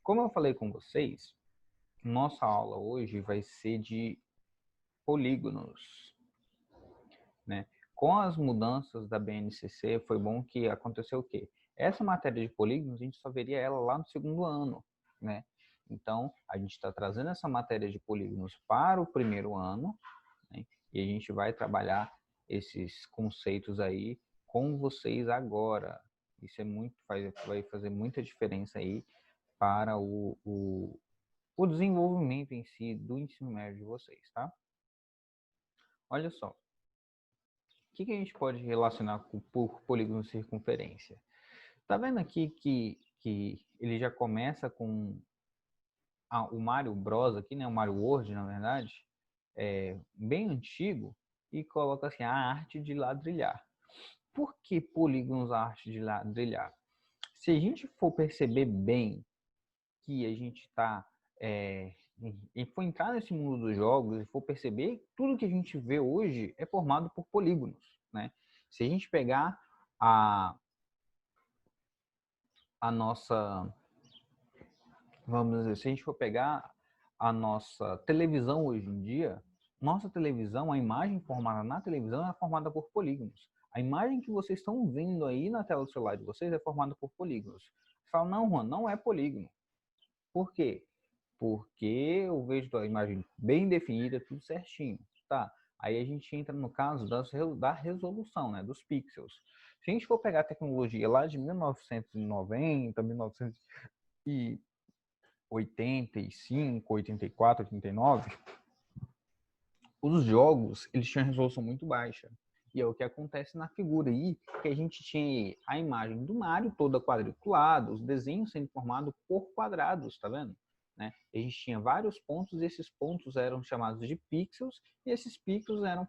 Como eu falei com vocês, nossa aula hoje vai ser de polígonos, né? Com as mudanças da BNCC, foi bom que aconteceu o quê? Essa matéria de polígonos, a gente só veria ela lá no segundo ano, né? Então, a gente está trazendo essa matéria de polígonos para o primeiro ano, né? E a gente vai trabalhar esses conceitos aí com vocês agora. Isso vai fazer muita diferença aí para o desenvolvimento em si do ensino médio de vocês, tá? Olha só, o que a gente pode relacionar por polígono de circunferência? Tá vendo aqui que ele já começa com o Mario Bros aqui, né? O Mario World, na verdade, bem antigo, e coloca assim, a arte de ladrilhar. Por que polígonos a arte de ladrilhar? Se a gente for perceber bem que a gente está e for entrar nesse mundo dos jogos e for perceber, tudo que a gente vê hoje é formado por polígonos, né? Se a gente pegar a, a nossa, vamos dizer, se a gente for pegar a nossa televisão hoje em dia, nossa televisão, a imagem formada na televisão é formada por polígonos. A imagem que vocês estão vendo aí na tela do celular de vocês é formada por polígonos. Você fala, não, Juan, não é polígono. Por quê? Porque eu vejo a imagem bem definida, tudo certinho, tá? Aí a gente entra no caso da resolução, né, dos pixels. Se a gente for pegar a tecnologia lá de 1990, 1985, 84, 89, os jogos eles tinham resolução muito baixa. E é o que acontece na figura aí, que a gente tinha a imagem do Mario toda quadriculada, os desenhos sendo formados por quadrados, tá vendo? Né? A gente tinha vários pontos, e esses pontos eram chamados de pixels, e esses pixels eram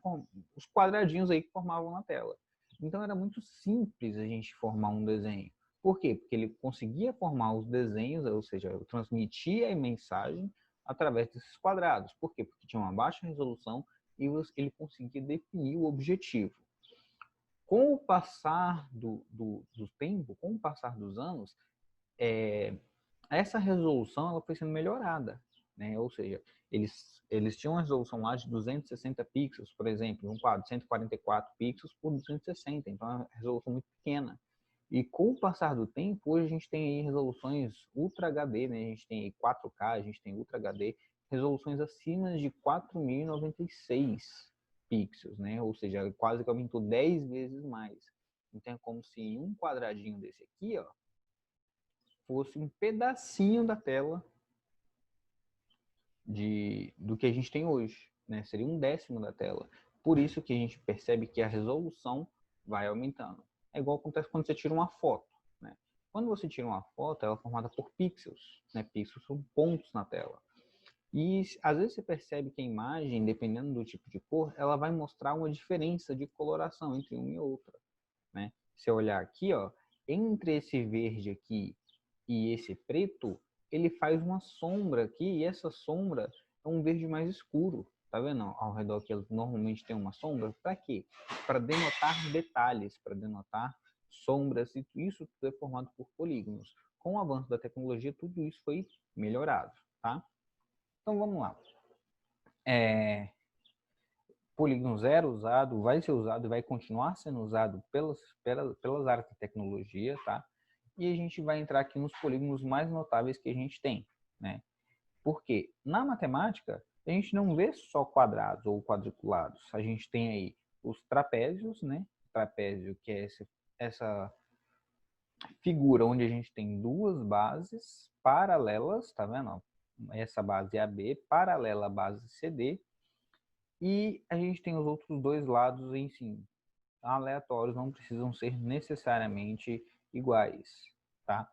os quadradinhos aí que formavam na tela. Então era muito simples a gente formar um desenho. Por quê? Porque ele conseguia formar os desenhos, ou seja, eu transmitia a mensagem através desses quadrados. Por quê? Porque tinha uma baixa resolução e ele conseguia definir o objetivo. Com o passar do tempo, com o passar dos anos, essa resolução ela foi sendo melhorada, né? Ou seja, eles tinham uma resolução lá de 260 pixels, por exemplo, um quadro, 144 pixels por 260, então é uma resolução muito pequena. E com o passar do tempo, hoje a gente tem aí resoluções Ultra HD, né? A gente tem aí 4K, a gente tem Ultra HD, resoluções acima de 4096 pixels, né? Ou seja, quase que aumentou 10 vezes mais. Então é como se um quadradinho desse aqui, ó, fosse um pedacinho da tela do que a gente tem hoje, né? Seria um décimo da tela. Por isso que a gente percebe que a resolução vai aumentando. É igual acontece quando você tira uma foto, né? Quando você tira uma foto, ela é formada por pixels, né? Pixels são pontos na tela. E às vezes você percebe que a imagem, dependendo do tipo de cor, ela vai mostrar uma diferença de coloração entre uma e outra, né? Se eu olhar aqui, ó, entre esse verde aqui e esse preto, ele faz uma sombra aqui, e essa sombra é um verde mais escuro. Tá vendo? Ao redor que normalmente tem uma sombra. Para quê? Para denotar detalhes, para denotar sombras, e isso tudo é formado por polígonos. Com o avanço da tecnologia, tudo isso foi melhorado, tá? Então vamos lá. Polígono zero usado, vai ser usado e vai continuar sendo usado pelas áreas de tecnologia, tá? E a gente vai entrar aqui nos polígonos mais notáveis que a gente tem, né? Porque na matemática, a gente não vê só quadrados ou quadriculados. A gente tem aí os trapézios, né? Trapézio, que é essa figura onde a gente tem duas bases paralelas, tá vendo? Essa base é AB, paralela à base CD, e a gente tem os outros dois lados em si, aleatórios, não precisam ser necessariamente iguais, tá?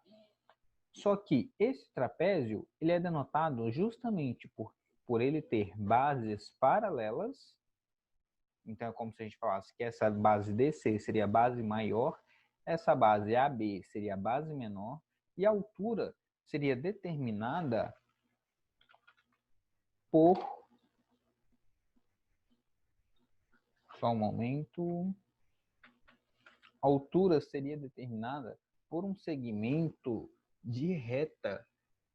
Só que esse trapézio, ele é denotado justamente por ele ter bases paralelas. Então é como se a gente falasse que essa base DC seria a base maior, essa base AB seria a base menor, e a altura seria determinada por... Só um momento. A altura seria determinada por um segmento de reta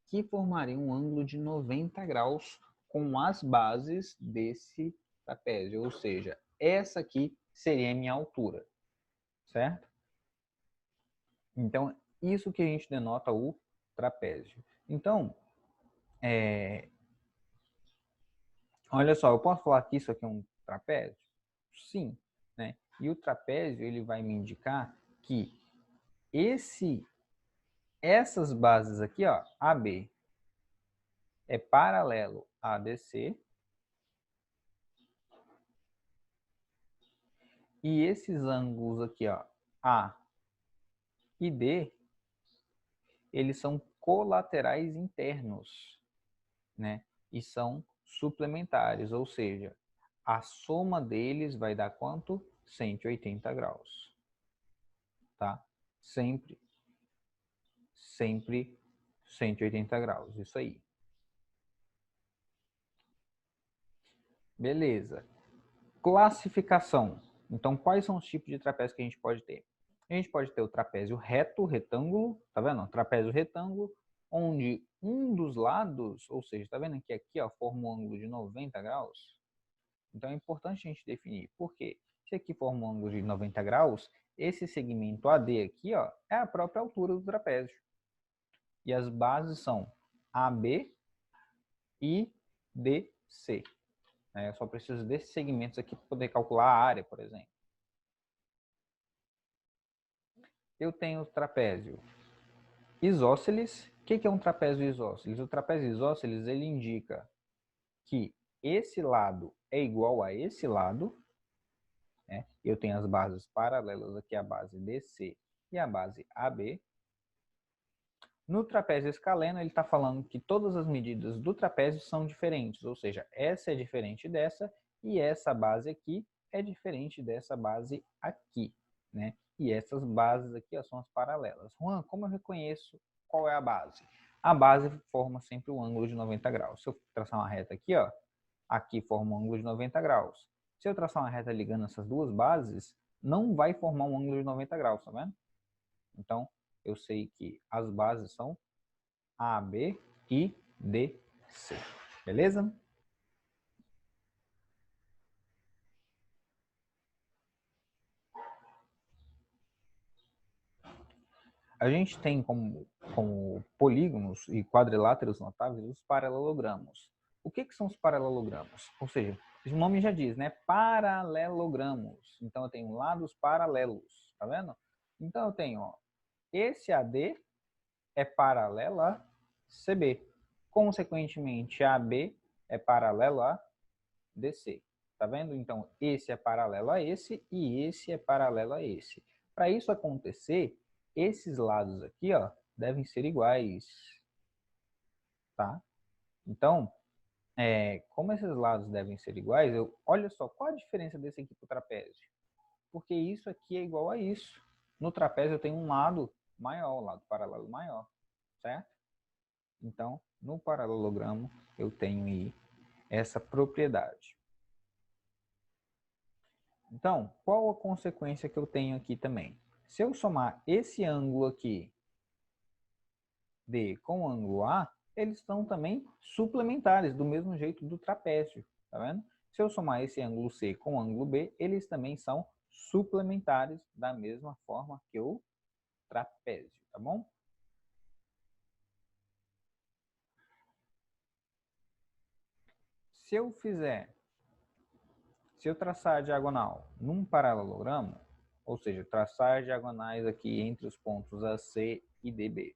que formaria um ângulo de 90 graus com as bases desse trapézio, ou seja, essa aqui seria a minha altura, certo? Então, isso que a gente denota o trapézio. Então, olha só, eu posso falar que isso aqui é um trapézio? Sim, né? E o trapézio, ele vai me indicar que essas bases aqui, ó, AB, é paralelo a ADC, e esses ângulos aqui, ó, A e D, eles são colaterais internos, né? E são suplementares, ou seja, a soma deles vai dar quanto? 180 graus, tá? Sempre 180 graus, isso aí. Beleza. Classificação. Então, quais são os tipos de trapézio que a gente pode ter? A gente pode ter o trapézio reto, retângulo, tá vendo? Trapézio retângulo, onde um dos lados, ou seja, tá vendo que aqui ó, forma um ângulo de 90 graus? Então é importante a gente definir. Por quê? Se aqui forma um ângulo de 90 graus, esse segmento AD aqui ó, é a própria altura do trapézio. E as bases são AB e DC. Eu só preciso desses segmentos aqui para poder calcular a área, por exemplo. Eu tenho o trapézio isósceles. O que é um trapézio isósceles? O trapézio isósceles ele indica que esse lado é igual a esse lado. Né? Eu tenho as bases paralelas aqui, a base DC e a base AB. No trapézio escaleno, ele está falando que todas as medidas do trapézio são diferentes, ou seja, essa é diferente dessa e essa base aqui é diferente dessa base aqui, né? E essas bases aqui ó, são as paralelas. Juan, como eu reconheço qual é a base? A base forma sempre um ângulo de 90 graus. Se eu traçar uma reta aqui, ó, aqui forma um ângulo de 90 graus. Se eu traçar uma reta ligando essas duas bases, não vai formar um ângulo de 90 graus, tá vendo? Então, eu sei que as bases são A, B e D, C. Beleza? A gente tem como polígonos e quadriláteros notáveis os paralelogramos. O que são os paralelogramos? Ou seja, o nome já diz, né? Paralelogramos. Então, eu tenho lados paralelos, tá vendo? Então, eu tenho, ó, esse AD é paralelo a CB. Consequentemente, AB é paralelo a DC. Tá vendo? Então, esse é paralelo a esse e esse é paralelo a esse. Para isso acontecer, esses lados aqui, ó, devem ser iguais, tá? Então, como esses lados devem ser iguais, olha só, qual a diferença desse aqui para o trapézio? Porque isso aqui é igual a isso. No trapézio eu tenho um lado maior, um lado paralelo maior, certo? Então, no paralelogramo eu tenho aí essa propriedade. Então, qual a consequência que eu tenho aqui também? Se eu somar esse ângulo aqui, D, com o ângulo A, eles são também suplementares, do mesmo jeito do trapézio, tá vendo? Se eu somar esse ângulo C com o ângulo B, eles também são suplementares da mesma forma que o trapézio, tá bom? Se eu traçar a diagonal num paralelogramo, ou seja, traçar diagonais aqui entre os pontos AC e DB,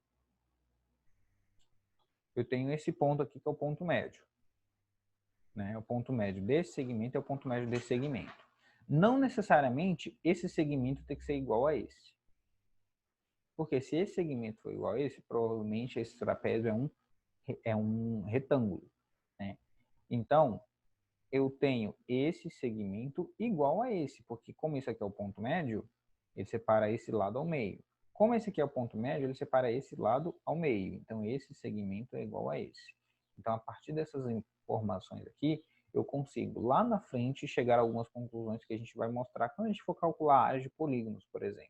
eu tenho esse ponto aqui que é o ponto médio. Né? O ponto médio desse segmento é o ponto médio desse segmento. Não necessariamente esse segmento tem que ser igual a esse. Porque se esse segmento for igual a esse, provavelmente esse trapézio é um retângulo. Né? Então, eu tenho esse segmento igual a esse, porque como isso aqui é o ponto médio, ele separa esse lado ao meio. Como esse aqui é o ponto médio, ele separa esse lado ao meio. Então, esse segmento é igual a esse. Então, a partir dessas informações aqui, eu consigo lá na frente chegar a algumas conclusões que a gente vai mostrar quando a gente for calcular áreas de polígonos, por exemplo.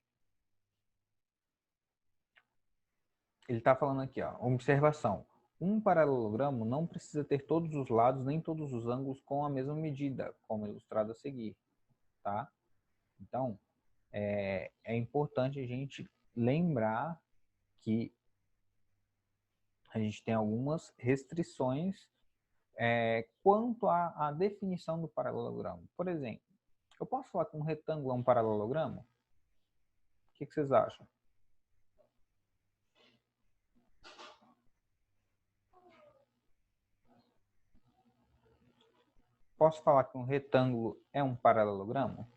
Ele está falando aqui, ó, observação. Um paralelogramo não precisa ter todos os lados nem todos os ângulos com a mesma medida, como ilustrado a seguir, tá? Então, é importante a gente lembrar que a gente tem algumas restrições quanto à definição do paralelogramo. Por exemplo, eu posso falar que um retângulo é um paralelogramo? O que vocês acham? Posso falar que um retângulo é um paralelogramo?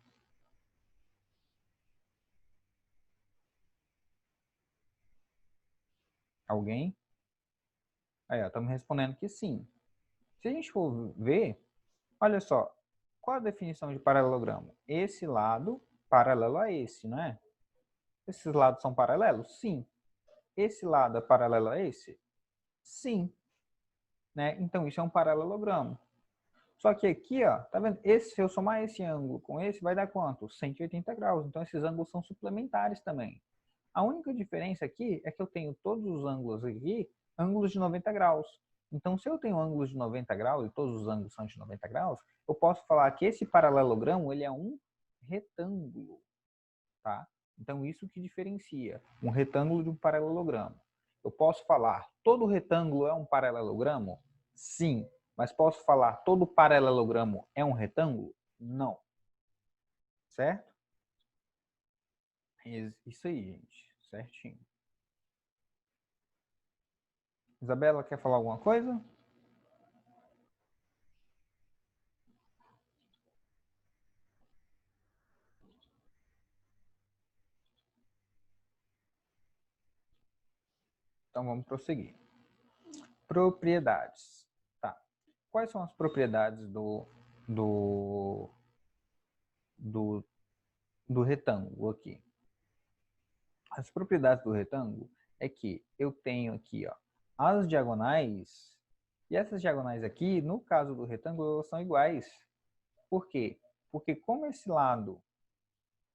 Alguém? Aí, ó, estamos respondendo que sim. Se a gente for ver, olha só, qual a definição de paralelogramo? Esse lado paralelo a esse, não é? Esses lados são paralelos? Sim. Esse lado é paralelo a esse? Sim. Né? Então, isso é um paralelogramo. Só que aqui, ó, tá vendo? Se eu somar esse ângulo com esse, vai dar quanto? 180 graus. Então, esses ângulos são suplementares também. A única diferença aqui é que eu tenho todos os ângulos aqui, ângulos de 90 graus. Então, se eu tenho ângulos de 90 graus, e todos os ângulos são de 90 graus, eu posso falar que esse paralelogramo ele é um retângulo, tá? Então, isso que diferencia um retângulo de um paralelogramo. Eu posso falar, todo retângulo é um paralelogramo? Sim. Mas posso falar, todo paralelogramo é um retângulo? Não. Certo? Isso aí, gente. Certinho. Isabela, quer falar alguma coisa? Então vamos prosseguir. Propriedades. Tá. Quais são as propriedades do, do, do retângulo aqui? As propriedades do retângulo é que eu tenho aqui, ó, as diagonais, e essas diagonais aqui, no caso do retângulo, elas são iguais. Por quê? Porque como esse lado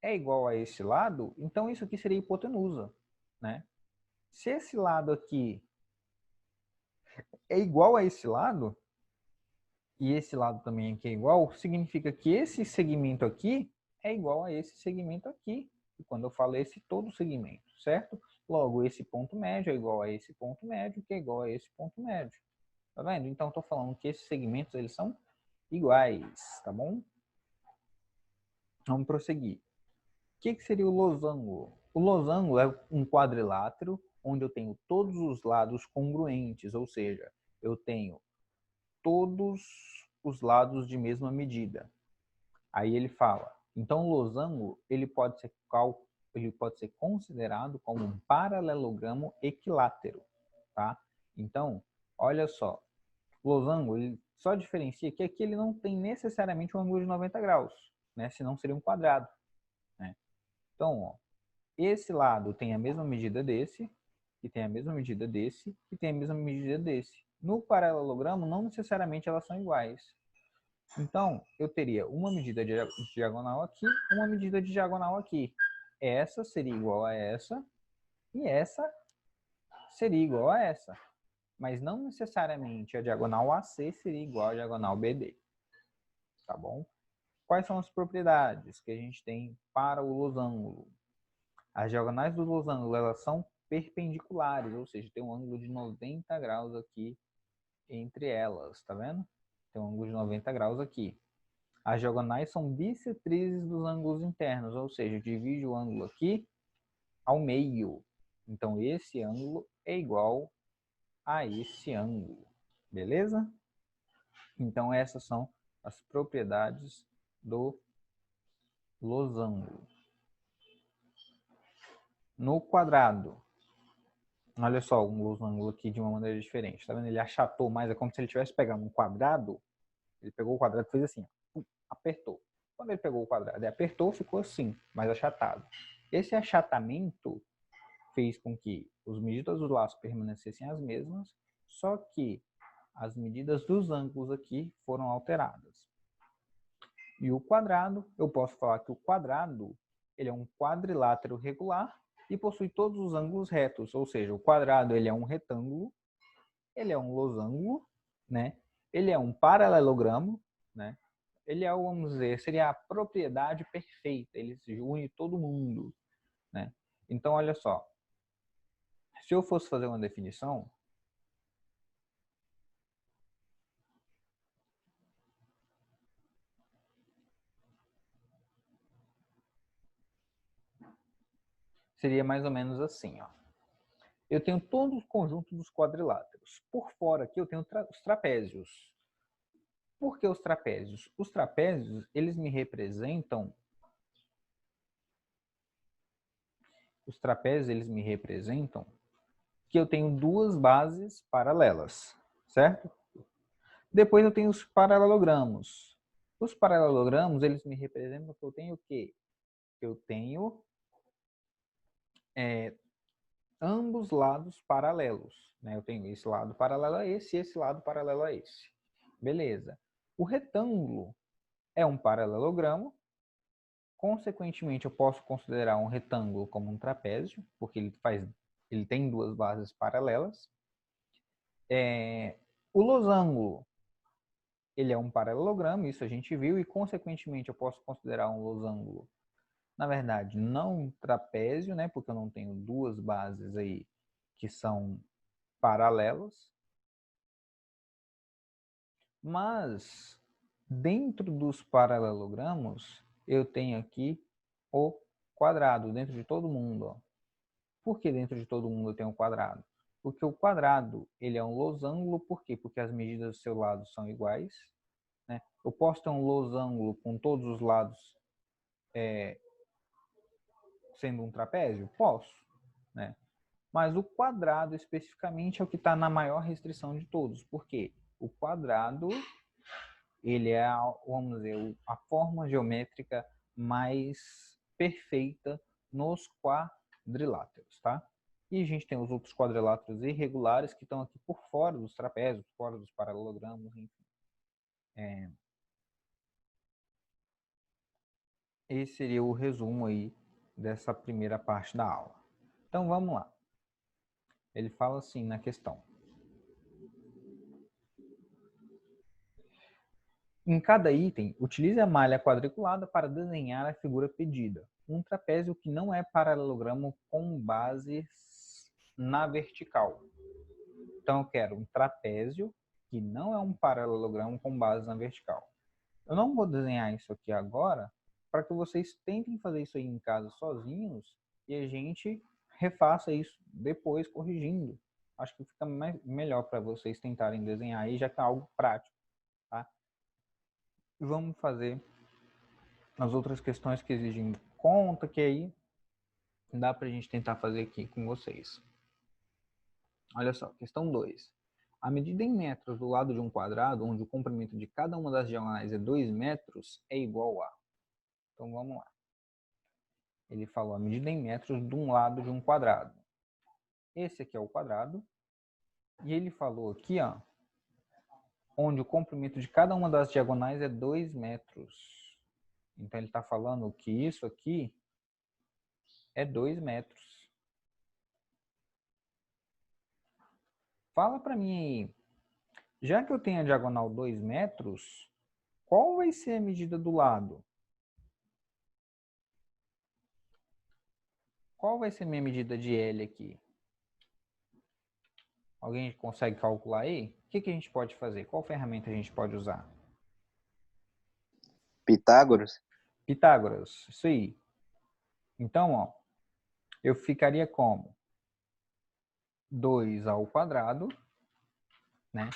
é igual a esse lado, então isso aqui seria hipotenusa, né? Se esse lado aqui é igual a esse lado, e esse lado também aqui é igual, significa que esse segmento aqui é igual a esse segmento aqui. E quando eu falo esse, todo segmento, certo? Logo, esse ponto médio é igual a esse ponto médio, que é igual a esse ponto médio. Tá vendo? Então, estou falando que esses segmentos, eles são iguais, tá bom? Vamos prosseguir. O que seria o losango? O losango é um quadrilátero onde eu tenho todos os lados congruentes, ou seja, eu tenho todos os lados de mesma medida. Aí ele fala, então o losango ele pode ser considerado como um paralelogramo equilátero, tá? Então, olha só, o losango ele só diferencia que aqui ele não tem necessariamente um ângulo de 90 graus, né? Senão seria um quadrado, né? Então, ó, esse lado tem a mesma medida desse, que tem a mesma medida desse, e tem a mesma medida desse. No paralelogramo, não necessariamente elas são iguais. Então, eu teria uma medida de diagonal aqui, uma medida de diagonal aqui. Essa seria igual a essa, e essa seria igual a essa. Mas não necessariamente a diagonal AC seria igual à diagonal BD. Tá bom? Quais são as propriedades que a gente tem para o losango? As diagonais do losango, elas são perpendiculares, ou seja, tem um ângulo de 90 graus aqui entre elas, tá vendo? Tem um ângulo de 90 graus aqui. As diagonais são bissetrizes dos ângulos internos, ou seja, divide o ângulo aqui ao meio. Então, esse ângulo é igual a esse ângulo, beleza? Então, essas são as propriedades do losango. No quadrado, olha só um losango aqui de uma maneira diferente. Tá vendo? Ele achatou mais, é como se ele tivesse pegado um quadrado. Ele pegou o quadrado e fez assim, apertou. Quando ele pegou o quadrado e apertou, ficou assim, mais achatado. Esse achatamento fez com que as medidas dos lados permanecessem as mesmas, só que as medidas dos ângulos aqui foram alteradas. E o quadrado, eu posso falar que o quadrado ele é um quadrilátero regular e possui todos os ângulos retos, ou seja, o quadrado ele é um retângulo ele é um losango, né? Ele é um paralelogramo, né? Ele é, vamos dizer, seria a propriedade perfeita, ele se une todo mundo, né? Então, olha só, se eu fosse fazer uma definição, seria mais ou menos assim, ó. Eu tenho todo o conjunto dos quadriláteros. Por fora aqui eu tenho os trapézios. Por que os trapézios? Os trapézios, eles me representam... Os trapézios, eles me representam que eu tenho duas bases paralelas, certo? Depois eu tenho os paralelogramos. Os paralelogramos, eles me representam que eu tenho o quê? Eu tenho ambos lados paralelos, né? Eu tenho esse lado paralelo a esse e esse lado paralelo a esse. Beleza. O retângulo é um paralelogramo. Consequentemente, eu posso considerar um retângulo como um trapézio, porque ele tem duas bases paralelas. O losango, ele é um paralelogramo, isso a gente viu, e consequentemente eu posso considerar um losango, na verdade, não um trapézio, né, porque eu não tenho duas bases aí que são paralelas. Mas dentro dos paralelogramos, eu tenho aqui o quadrado dentro de todo mundo, ó. Por que dentro de todo mundo eu tenho um quadrado? Porque o quadrado, ele é um losango, por quê? Porque as medidas do seu lado são iguais, né? Eu posso ter um losango com todos os lados sendo um trapézio? Posso, né? Mas o quadrado especificamente é o que está na maior restrição de todos. Por quê? O quadrado, ele é, vamos dizer, a forma geométrica mais perfeita nos quadriláteros, tá? E a gente tem os outros quadriláteros irregulares que estão aqui por fora dos trapézios, fora dos paralelogramos, enfim. Esse seria o resumo aí dessa primeira parte da aula. Então vamos lá. Ele fala assim na questão: em cada item, utilize a malha quadriculada para desenhar a figura pedida. Um trapézio que não é paralelogramo com bases na vertical. Então eu quero um trapézio que não é um paralelogramo com base na vertical. Eu não vou desenhar isso aqui agora para que vocês tentem fazer isso aí em casa sozinhos e a gente refaça isso depois corrigindo. Acho que fica melhor para vocês tentarem desenhar aí, já que é algo prático, tá? Vamos fazer as outras questões que exigem conta, que aí dá para a gente tentar fazer aqui com vocês. Olha só, questão 2. A medida em metros do lado de um quadrado, onde o comprimento de cada uma das diagonais é 2 metros, é igual a... Então vamos lá. Ele falou a medida em metros de um lado de um quadrado. Esse aqui é o quadrado. E ele falou aqui, ó, onde o comprimento de cada uma das diagonais é 2 metros. Então ele está falando que isso aqui é 2 metros. Fala para mim aí, já que eu tenho a diagonal 2 metros, qual vai ser a medida do lado? Qual vai ser a minha medida de L aqui? Alguém consegue calcular aí? O que a gente pode fazer? Qual ferramenta a gente pode usar? Pitágoras? Pitágoras, isso aí. Então, ó, eu ficaria como? 2 ao quadrado, né?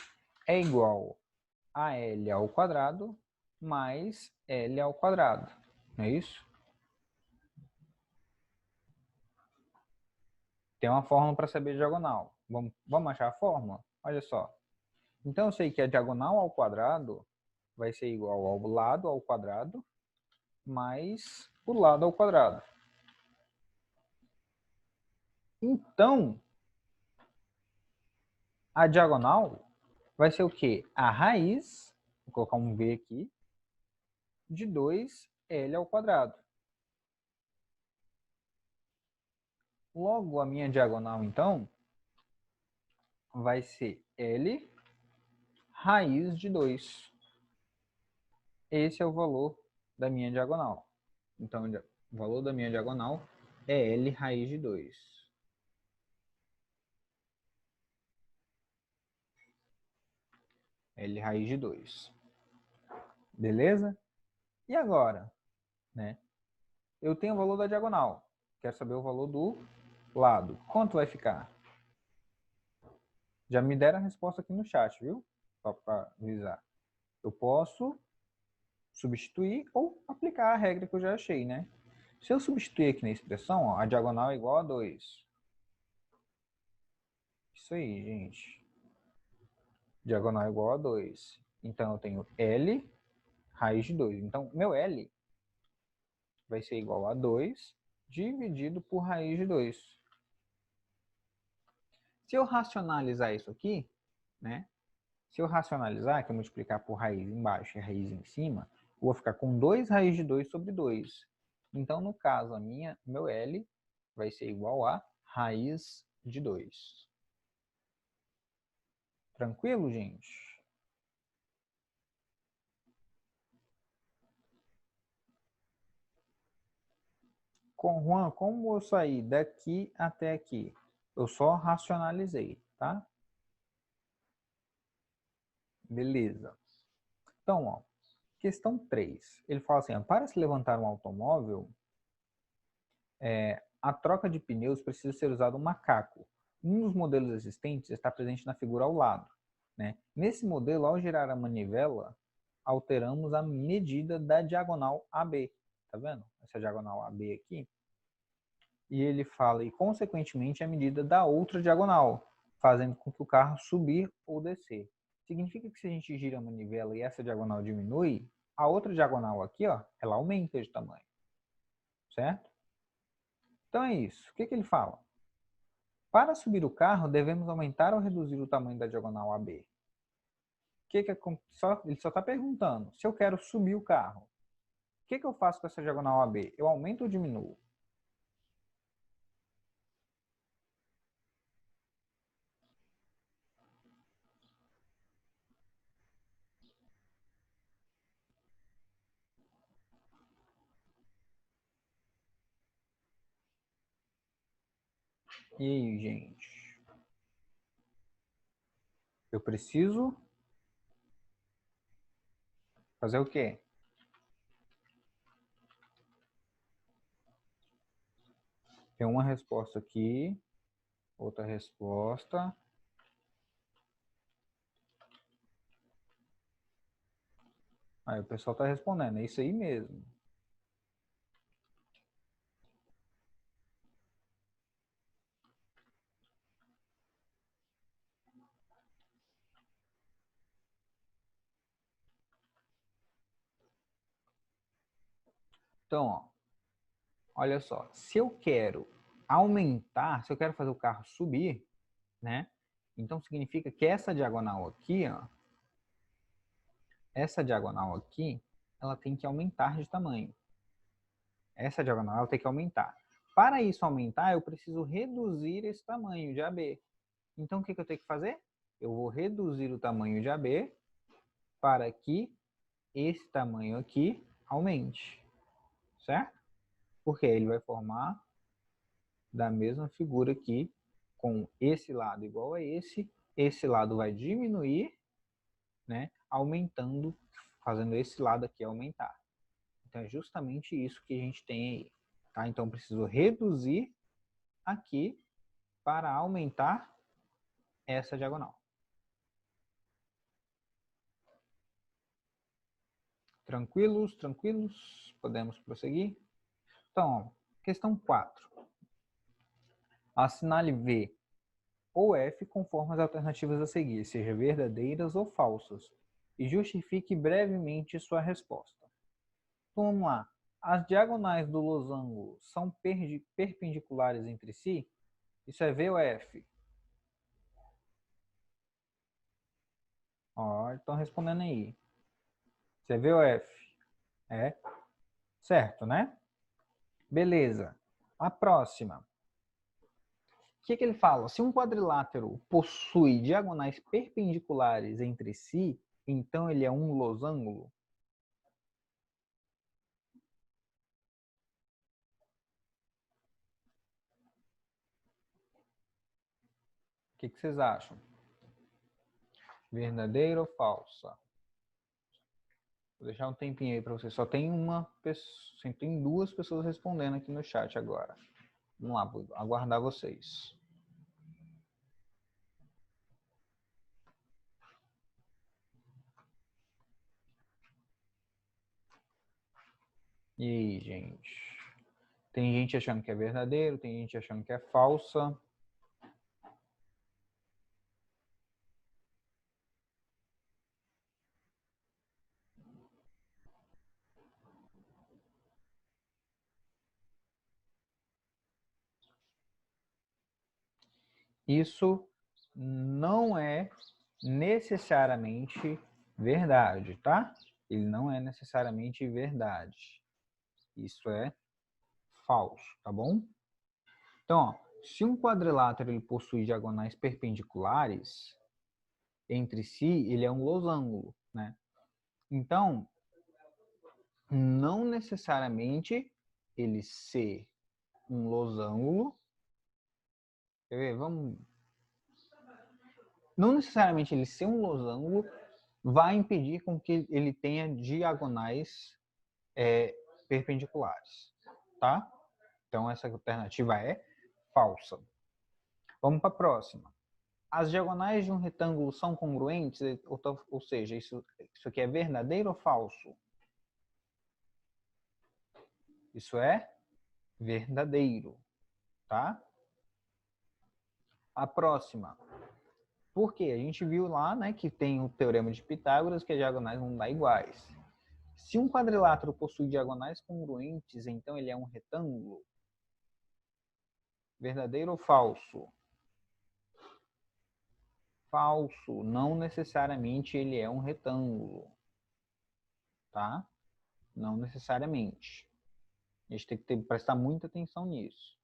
É igual a L ao quadrado mais L ao quadrado. Não é isso? Tem uma fórmula para saber a diagonal. Vamos achar a fórmula? Olha só. Então, eu sei que a diagonal ao quadrado vai ser igual ao lado ao quadrado mais o lado ao quadrado. Então, a diagonal vai ser o quê? A raiz, vou colocar um V aqui, de 2L ao quadrado. Logo, a minha diagonal, então, vai ser L raiz de 2. Esse é o valor da minha diagonal. Então, o valor da minha diagonal é L raiz de 2. L raiz de 2. Beleza? E agora, né? Eu tenho o valor da diagonal. Quero saber o valor do lado. Quanto vai ficar? Já me deram a resposta aqui no chat, viu? Só para avisar. Eu posso substituir ou aplicar a regra que eu já achei, né? Se eu substituir aqui na expressão, ó, a diagonal é igual a 2. Isso aí, gente. Diagonal é igual a 2. Então, eu tenho L raiz de 2. Então, meu L vai ser igual a 2 dividido por raiz de 2. Se eu racionalizar isso aqui, né? Se eu racionalizar, que eu multiplicar por raiz embaixo e raiz em cima, eu vou ficar com 2 raiz de 2 sobre 2. Então, no caso, meu L vai ser igual a raiz de 2. Tranquilo, gente? Com Juan, como eu saí daqui até aqui? Eu só racionalizei, tá? Beleza. Então, ó, questão 3. Ele fala assim, ó, para se levantar um automóvel, a troca de pneus precisa ser usado um macaco. Um dos modelos existentes está presente na figura ao lado, né? Nesse modelo, ao girar a manivela, alteramos a medida da diagonal AB. Tá vendo? Essa diagonal AB aqui. E ele fala, e consequentemente, a medida da outra diagonal, fazendo com que o carro subir ou descer. Significa que se a gente gira a manivela e essa diagonal diminui, a outra diagonal aqui, ó, ela aumenta de tamanho. Certo? Então é isso. O que ele fala? Para subir o carro, devemos aumentar ou reduzir o tamanho da diagonal AB. Ele só está perguntando, se eu quero subir o carro, o que eu faço com essa diagonal AB? Eu aumento ou diminuo? E aí, gente? Eu preciso fazer o quê? Tem uma resposta aqui, outra resposta. Aí o pessoal está respondendo, é isso aí mesmo. Então, ó, olha só, se eu quero aumentar, se eu quero fazer o carro subir, né? Então significa que essa diagonal aqui, ó, essa diagonal aqui, ela tem que aumentar de tamanho. Essa diagonal ela tem que aumentar. Para isso aumentar, eu preciso reduzir esse tamanho de AB. Então, o que eu tenho que fazer? Eu vou reduzir o tamanho de AB para que esse tamanho aqui aumente. Certo? Porque ele vai formar da mesma figura aqui, com esse lado igual a esse lado vai diminuir, né? Aumentando, fazendo esse lado aqui aumentar. Então, é justamente isso que a gente tem aí. Tá? Então, eu preciso reduzir aqui para aumentar essa diagonal. Tranquilos, tranquilos? Podemos prosseguir? Então, questão 4. Assinale V ou F conforme as alternativas a seguir, seja verdadeiras ou falsas, e justifique brevemente sua resposta. Então, vamos lá. As diagonais do losango são perpendiculares entre si? Isso é V ou F? Ó, estão respondendo aí. Isso é V ou F? É. Certo, né? Beleza. A próxima. que ele fala? Se um quadrilátero possui diagonais perpendiculares entre si, então ele é um losango? O que vocês acham? Verdadeira ou falsa? Vou deixar um tempinho aí para vocês. Só tem uma pessoa, tem duas pessoas respondendo aqui no chat agora. Vamos lá, vou aguardar vocês. E aí, gente? Tem gente achando que é verdadeiro, tem gente achando que é falsa. Isso não é necessariamente verdade, tá? Ele não é necessariamente verdade. Isso é falso, tá bom? Então, ó, se um quadrilátero ele possui diagonais perpendiculares entre si, ele é um losango, né? Então, não necessariamente ele ser um losango, quer ver? Não necessariamente ele ser um losango vai impedir com que ele tenha diagonais perpendiculares, tá? Então essa alternativa é falsa. Vamos para a próxima. As diagonais de um retângulo são congruentes, ou seja, isso aqui é verdadeiro ou falso? Isso é verdadeiro, tá? A próxima. Por quê? A gente viu lá, né, que tem o teorema de Pitágoras que as diagonais vão dar iguais. Se um quadrilátero possui diagonais congruentes, então ele é um retângulo? Verdadeiro ou falso? Falso. Não necessariamente ele é um retângulo, tá? Não necessariamente. A gente tem que prestar muita atenção nisso.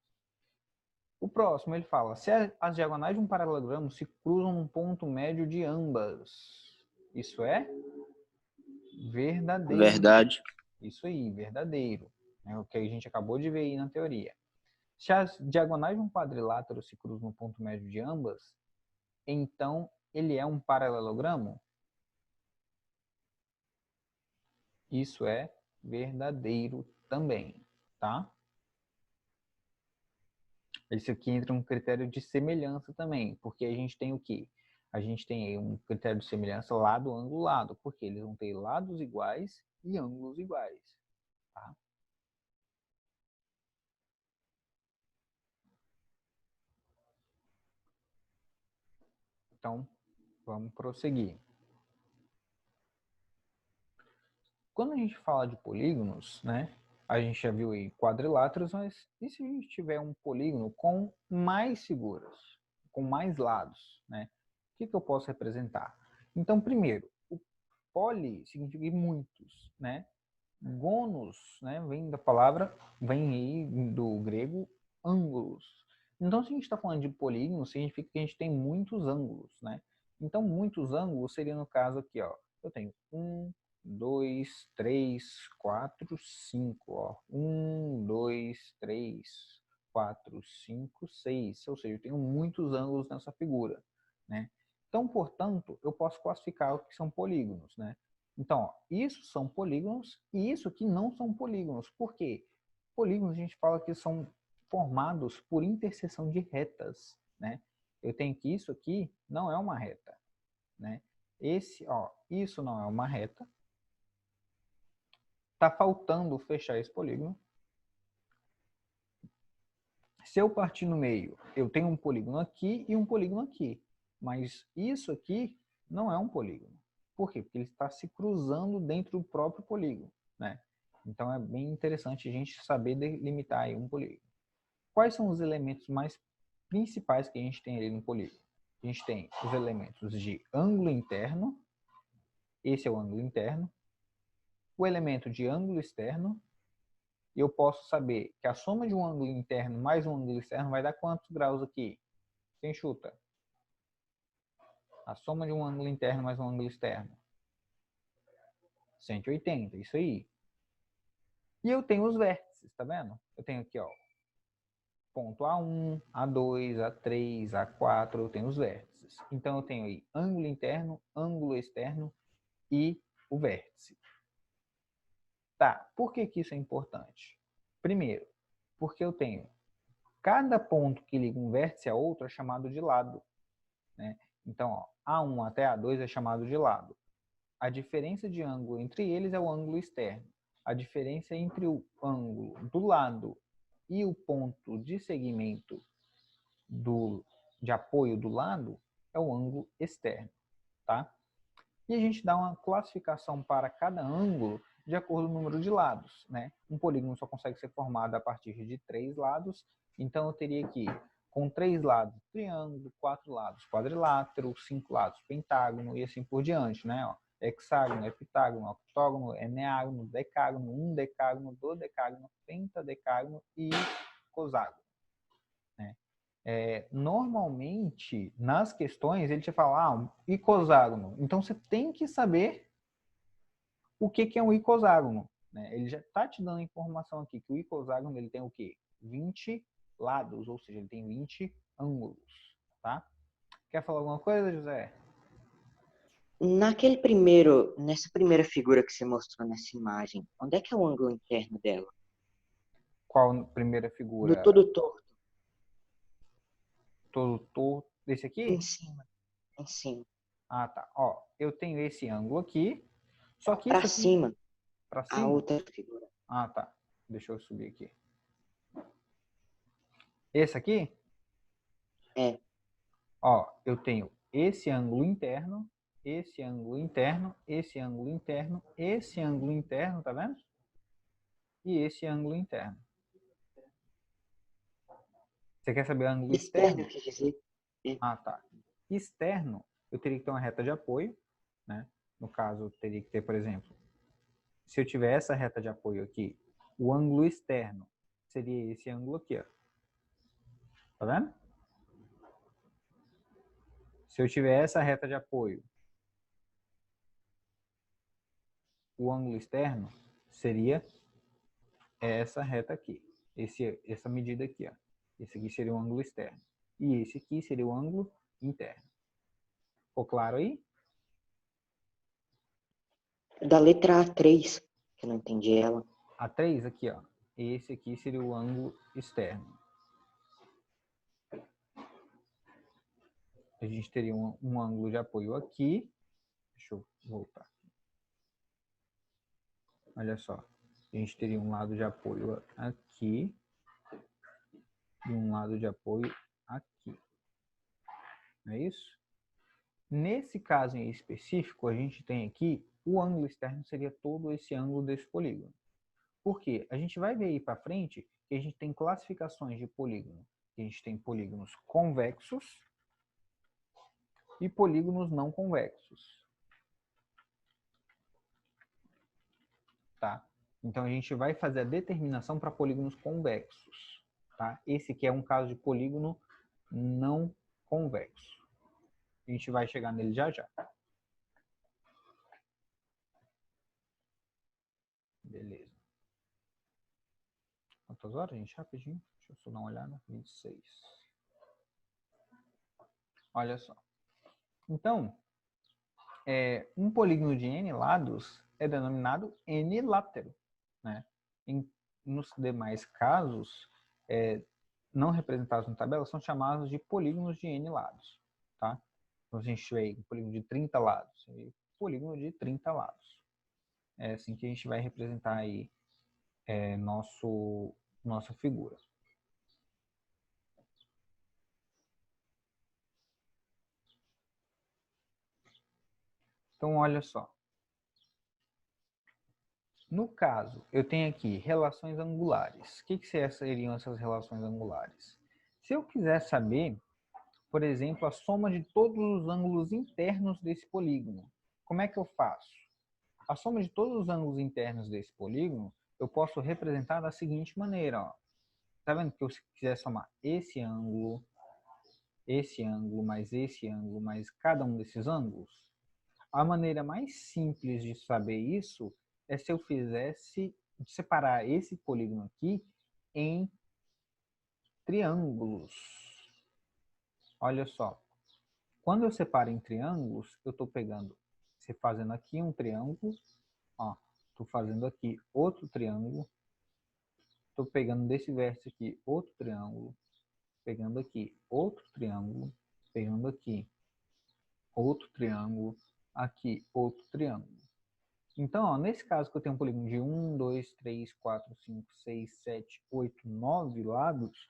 O próximo, ele fala, se as diagonais de um paralelogramo se cruzam num ponto médio de ambas. Isso é verdadeiro. Verdade. Isso aí, verdadeiro. É o que a gente acabou de ver aí na teoria. Se as diagonais de um quadrilátero se cruzam no ponto médio de ambas, então ele é um paralelogramo? Isso é verdadeiro também, tá? Isso aqui entra um critério de semelhança também, porque a gente tem o quê? A gente tem aí um critério de semelhança lado, ângulo, lado, porque eles vão ter lados iguais e ângulos iguais, tá? Então, vamos prosseguir. Quando a gente fala de polígonos, né? A gente já viu aí quadriláteros, mas e se a gente tiver um polígono com mais figuras, com mais lados, né? O que eu posso representar? Então, primeiro, o poli significa muitos, né? Gonos, né? Vem aí do grego ângulos. Então, se a gente está falando de polígono, significa que a gente tem muitos ângulos, né? Então, muitos ângulos seria no caso aqui, ó. Eu tenho 1, 2, 3, 4, 5, ó. 1, 2, 3, 4, 5, 6. Ou seja, eu tenho muitos ângulos nessa figura, né? Então, portanto, eu posso classificar o que são polígonos, né? Então, ó, isso são polígonos e isso aqui não são polígonos. Por quê? Polígonos a gente fala que são formados por interseção de retas, né? Eu tenho que isso aqui não é uma reta, né? Isso não é uma reta. Tá faltando fechar esse polígono. Se eu partir no meio, eu tenho um polígono aqui e um polígono aqui. Mas isso aqui não é um polígono. Por quê? Porque ele está se cruzando dentro do próprio polígono, né? Então é bem interessante a gente saber delimitar aí um polígono. Quais são os elementos mais principais que a gente tem ali no polígono? A gente tem os elementos de ângulo interno, esse é o ângulo interno, o elemento de ângulo externo, e eu posso saber que a soma de um ângulo interno mais um ângulo externo vai dar quantos graus aqui? Quem chuta? A soma de um ângulo interno mais um ângulo externo. 180, isso aí. E eu tenho os vértices, tá vendo? Eu tenho aqui, ó, ponto A1, A2, A3, A4, eu tenho os vértices. Então, eu tenho aí ângulo interno, ângulo externo e o vértice. Tá, por que que isso é importante? Primeiro, porque eu tenho cada ponto que liga um vértice a outro é chamado de lado, né? Então, ó, A1 até A2 é chamado de lado. A diferença de ângulo entre eles é o ângulo externo. A diferença entre o ângulo do lado e o ponto de segmento de apoio do lado é o ângulo externo, tá? E a gente dá uma classificação para cada ângulo de acordo com o número de lados, né? Um polígono só consegue ser formado a partir de 3 lados, então eu teria aqui, com 3 lados, triângulo, 4 lados, quadrilátero, 5 lados, pentágono e assim por diante, né? Ó, hexágono, heptágono, octógono, eneágono, decágono, um decágono, dodecágono, pentadecágono e coságono, né? Normalmente, nas questões, ele te fala, icoságono. Então, você tem que saber o que é um icoságono, né? Ele já está te dando a informação aqui que o icoságono ele tem o quê? 20 lados, ou seja, ele tem 20 ângulos, tá? Quer falar alguma coisa, José? Nessa primeira figura que você mostrou nessa imagem, onde é que é o ângulo interno dela? Qual primeira No figura? todo torto, Todo torto. Esse em aqui? cima, em cima. Ah, tá. Ó, eu tenho esse ângulo aqui, só que Para isso aqui cima, para a cima. outra figura. Ah, tá. Deixa eu subir aqui. Esse aqui? É, Ó, eu tenho esse ângulo interno, esse ângulo interno, esse ângulo interno, esse ângulo interno, tá vendo? E esse ângulo interno. Você quer saber o ângulo externo, externo? quer dizer. É. Ah, tá. Externo, eu teria que ter uma reta de apoio, né? No caso, eu teria que ter, por exemplo, se eu tiver essa reta de apoio aqui, o ângulo externo seria esse ângulo aqui, ó. Tá vendo? Se eu tiver essa reta de apoio, o ângulo externo seria essa reta aqui. Essa medida aqui, ó. Esse aqui seria o ângulo externo. E esse aqui seria o ângulo interno. Ficou claro aí? Da letra A3, que eu não entendi ela. A 3 aqui, ó. Esse aqui seria o ângulo externo. A gente teria um ângulo de apoio aqui. Deixa eu voltar. Olha só. A gente teria um lado de apoio aqui e um lado de apoio aqui. Não é isso? Nesse caso em específico, a gente tem aqui o ângulo externo seria todo esse ângulo desse polígono. Por quê? A gente vai ver aí para frente que a gente tem classificações de polígono. A gente tem polígonos convexos e polígonos não convexos. Tá? Então a gente vai fazer a determinação para polígonos convexos. Tá? Esse aqui é um caso de polígono não convexo. A gente vai chegar nele já já. Beleza. Quantas horas, gente? Rapidinho. Deixa eu só dar uma olhada. 26. Olha só. Então, um polígono de n lados é denominado n-látero. Né? Nos demais casos, não representados na tabela, são chamados de polígonos de n lados. Tá? Então, se a gente tiver um polígono de 30 lados, polígono de 30 lados. É assim que a gente vai representar aí nossa figura. Então, olha só. No caso, eu tenho aqui relações angulares. O que seriam essas relações angulares? Se eu quiser saber, por exemplo, a soma de todos os ângulos internos desse polígono, como é que eu faço? A soma de todos os ângulos internos desse polígono, eu posso representar da seguinte maneira. Ó. Tá vendo que eu quiser somar esse ângulo, esse ângulo mais esse ângulo mais cada um desses ângulos? A maneira mais simples de saber isso é se eu fizesse separar esse polígono aqui em triângulos. Olha só, quando eu separo em triângulos, eu estou pegando, você fazendo aqui um triângulo, ó, estou fazendo aqui outro triângulo, estou pegando desse vértice aqui outro triângulo, pegando aqui outro triângulo, pegando aqui outro triângulo, aqui outro triângulo. Então, ó, nesse caso que eu tenho um polígono de 1, 2, 3, 4, 5, 6, 7, 8, 9 lados,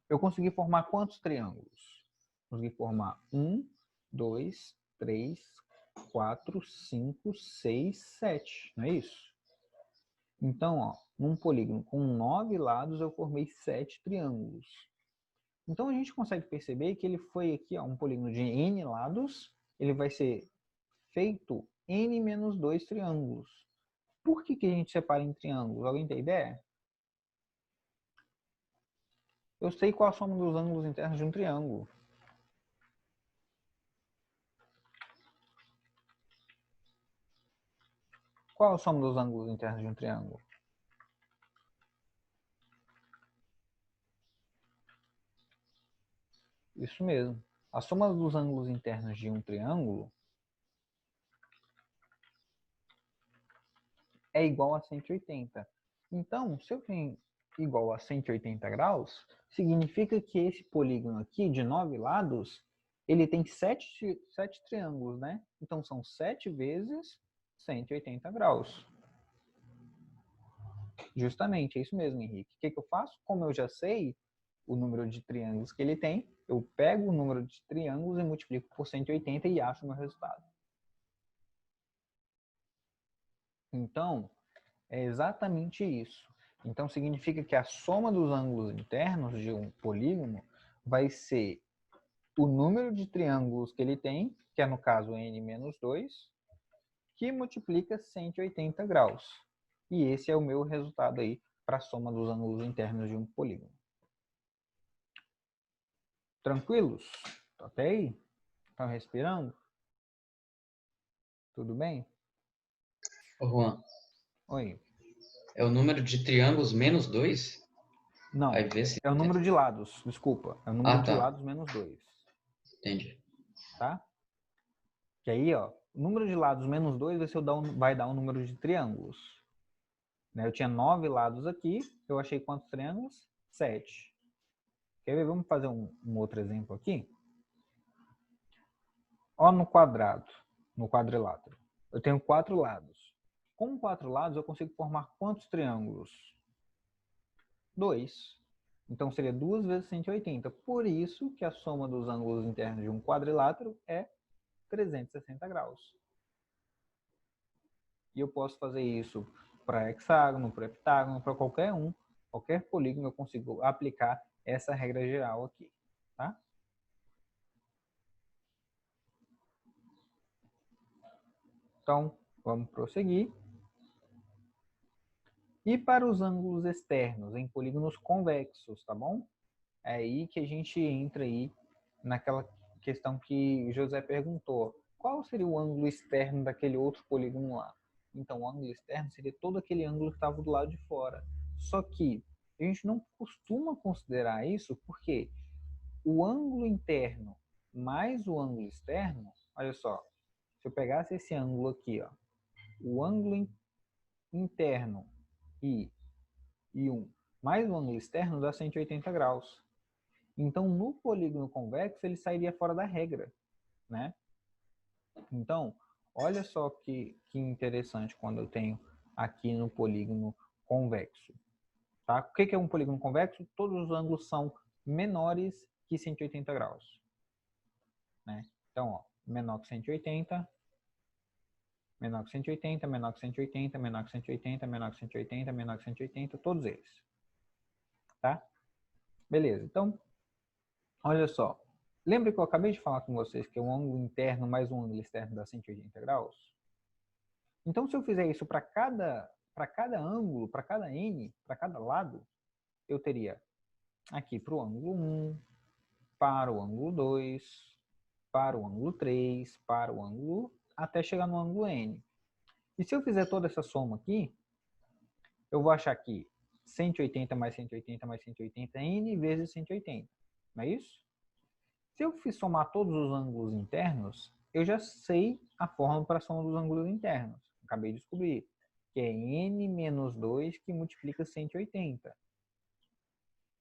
eu consegui formar quantos triângulos? Consegui formar 1, 2, 3, 4, 5, 6, 7, não é isso? Então, ó, num polígono com 9 lados, eu formei 7 triângulos. Então, a gente consegue perceber que ele foi aqui, ó, um polígono de n lados, ele vai ser feito n menos 2 triângulos. Por que a gente separa em triângulos? Alguém tem ideia? Eu sei qual a soma dos ângulos internos de um triângulo. Qual a soma dos ângulos internos de um triângulo? Isso mesmo. A soma dos ângulos internos de um triângulo é igual a 180. Então, se eu tenho igual a 180 graus, significa que esse polígono aqui, de 9 lados, ele tem 7 triângulos, né? Então, são 7 vezes 180 graus. Justamente, é isso mesmo, Henrique. O que eu faço? Como eu já sei o número de triângulos que ele tem, eu pego o número de triângulos e multiplico por 180 e acho o meu resultado. Então, é exatamente isso. Então, significa que a soma dos ângulos internos de um polígono vai ser o número de triângulos que ele tem, que é no caso n menos 2, que multiplica 180 graus. E esse é o meu resultado aí para a soma dos ângulos internos de um polígono. Tranquilos? Ok? Estão respirando? Tudo bem? Ô, Juan, Oi. é o número de triângulos menos 2? Não, Vai ver se... é o número de lados, desculpa. É o número Ah, de tá. lados menos 2, Entendi. tá? Que aí, ó, o número de lados menos 2 vai dar um número de triângulos. Né? Eu tinha 9 lados aqui, eu achei quantos triângulos? 7. Quer ver? Vamos fazer um outro exemplo aqui? Ó, no quadrado, no quadrilátero. Eu tenho 4 lados. Com 4 lados, eu consigo formar quantos triângulos? 2. Então, seria 2 vezes 180. Por isso que a soma dos ângulos internos de um quadrilátero é 360 graus. E eu posso fazer isso para hexágono, para heptágono, para qualquer polígono eu consigo aplicar essa regra geral aqui, tá? Então, vamos prosseguir. E para os ângulos externos, em polígonos convexos, tá bom? É aí que a gente entra aí naquela questão que José perguntou. Qual seria o ângulo externo daquele outro polígono lá? Então, o ângulo externo seria todo aquele ângulo que estava do lado de fora. Só que a gente não costuma considerar isso porque o ângulo interno mais o ângulo externo, olha só, se eu pegasse esse ângulo aqui, ó, o ângulo interno e 1 mais o ângulo externo dá 180 graus. Então, no polígono convexo, ele sairia fora da regra, né? Então, olha só que interessante quando eu tenho aqui no polígono convexo. Tá? O que é um polígono convexo? Todos os ângulos são menores que 180 graus. Né? Então, ó, menor que 180, menor que 180, menor que 180, menor que 180, menor que 180, menor que 180, todos eles. Tá? Beleza, então, olha só. Lembra que eu acabei de falar com vocês que um ângulo interno mais um ângulo externo dá 180 graus? Então, se eu fizer isso para cada ângulo, para cada n, para cada lado, eu teria aqui para o ângulo 1, para o ângulo 2, para o ângulo 3, para o ângulo, até chegar no ângulo N. E se eu fizer toda essa soma aqui, eu vou achar aqui 180 mais 180 mais 180, N vezes 180. Não é isso? Se eu somar todos os ângulos internos, eu já sei a fórmula para a soma dos ângulos internos. Acabei de descobrir, que é N menos 2 que multiplica 180.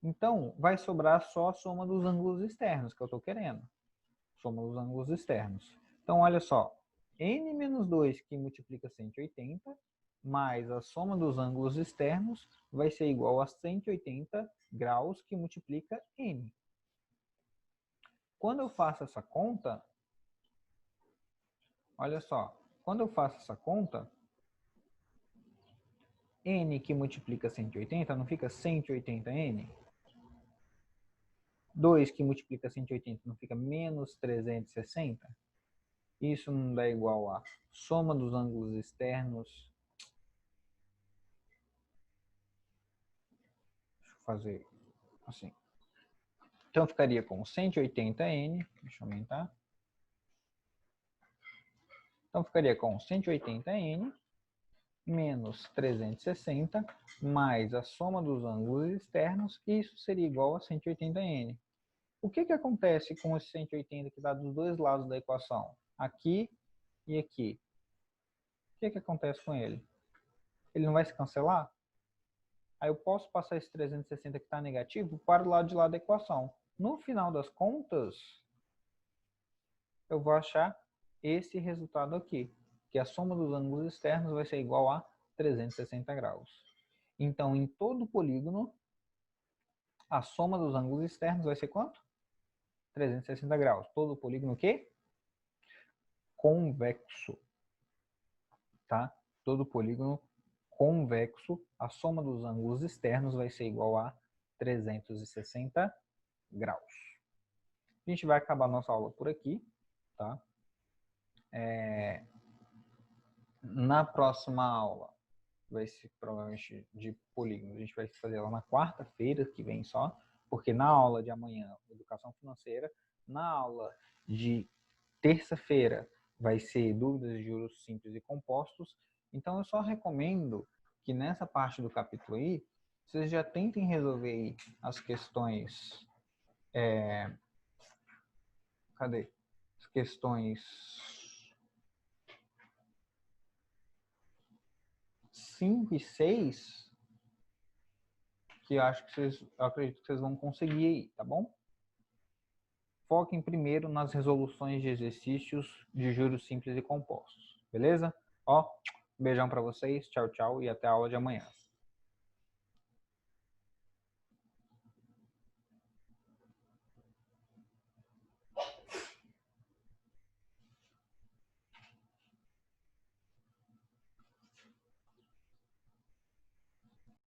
Então, vai sobrar só a soma dos ângulos externos que eu estou querendo. Soma dos ângulos externos. Então, olha só. N menos 2 que multiplica 180, mais a soma dos ângulos externos vai ser igual a 180 graus que multiplica N. Quando eu faço essa conta, olha só. Quando eu faço essa conta, N que multiplica 180 não fica 180N? 2 que multiplica 180 não fica menos 360? Isso não dá igual a soma dos ângulos externos. Deixa eu fazer assim. Então ficaria com 180N. Deixa eu aumentar. Então ficaria com 180N menos 360 mais a soma dos ângulos externos. E isso seria igual a 180N. O que acontece com esse 180 que está dos dois lados da equação? Aqui e aqui. O que acontece com ele? Ele não vai se cancelar? Aí eu posso passar esse 360 que está negativo para o lado de lá da equação. No final das contas, eu vou achar esse resultado aqui, que a soma dos ângulos externos vai ser igual a 360 graus. Então, em todo polígono, a soma dos ângulos externos vai ser quanto? 360 graus. Todo polígono o quê? Convexo. Tá? Todo polígono convexo, a soma dos ângulos externos vai ser igual a 360 graus. A gente vai acabar nossa aula por aqui, tá? Na próxima aula, vai ser provavelmente de polígonos, a gente vai fazer ela na quarta-feira que vem só, porque na aula de amanhã, educação financeira, na aula de terça-feira vai ser dúvidas de juros simples e compostos. Então eu só recomendo que nessa parte do capítulo aí, vocês já tentem resolver aí as questões... Cadê? As questões 5 e 6, que eu acredito que vocês vão conseguir aí, tá bom? Foquem primeiro nas resoluções de exercícios de juros simples e compostos, beleza? Ó, beijão para vocês, tchau, tchau e até a aula de amanhã.